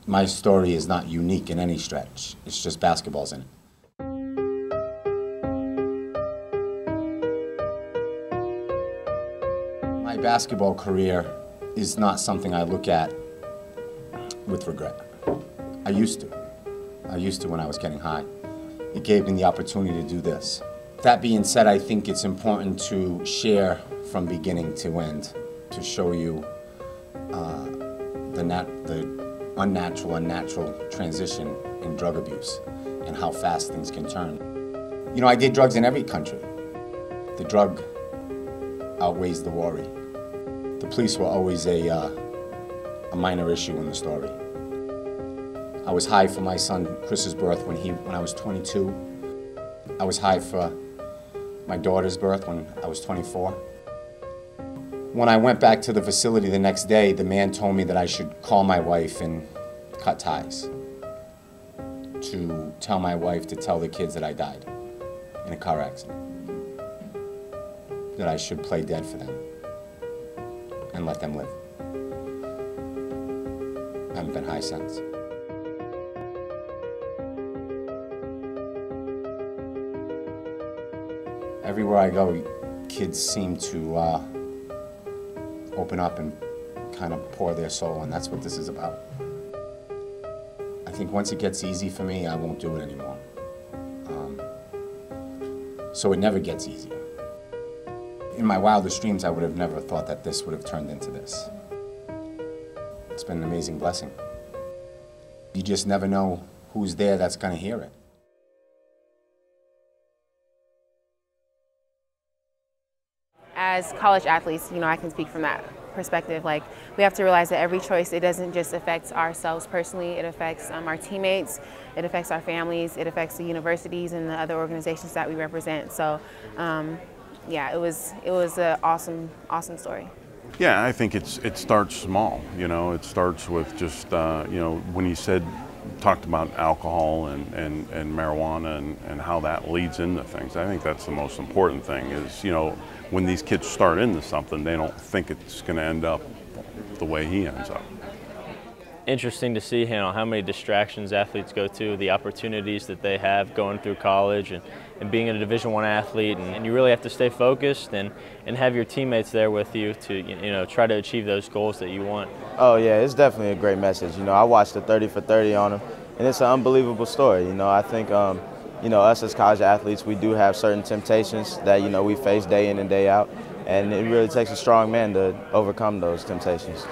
My story is not unique in any stretch. It's just basketball's in it. My basketball career is not something I look at with regret. I used to. I used to when I was getting high. It gave me the opportunity to do this. That being said, I think it's important to share from beginning to end, to show you the unnatural and natural transition in drug abuse and how fast things can turn. You know, I did drugs in every country. The drug outweighs the worry. The police were always a minor issue in the story. I was high for my son Chris's birth when I was 22. I was high for my daughter's birth when I was 24. When I went back to the facility the next day, the man told me that I should call my wife and cut ties. To tell my wife to tell the kids that I died in a car accident. That I should play dead for them and let them live. I haven't been high since. Everywhere I go, kids seem to open up and kind of pour their soul, and that's what this is about. I think once it gets easy for me, I won't do it anymore. So it never gets easier. In my wildest dreams, I would have never thought that this would have turned into this. It's been an amazing blessing. You just never know who's there that's going to hear it. As college athletes, you know, I can speak from that perspective. Like, we have to realize that every choice, it doesn't just affect ourselves personally, it affects our teammates, it affects our families, it affects the universities and the other organizations that we represent. So, yeah, it was an awesome story. Yeah, I think it starts small. You know, it starts with just you know, when you talked about alcohol and marijuana and how that leads into things. I think that's the most important thing is, you know, when these kids start into something, they don't think it's going to end up the way he ends up. Interesting to see, you know, how many distractions athletes go to, the opportunities that they have going through college and being a Division I athlete, and you really have to stay focused and have your teammates there with you to, you know, try to achieve those goals that you want. Oh yeah, it's definitely a great message. You know, I watched the 30 for 30 on him, and it's an unbelievable story. You know, I think you know, us as college athletes, we do have certain temptations that, you know, we face day in and day out, and it really takes a strong man to overcome those temptations.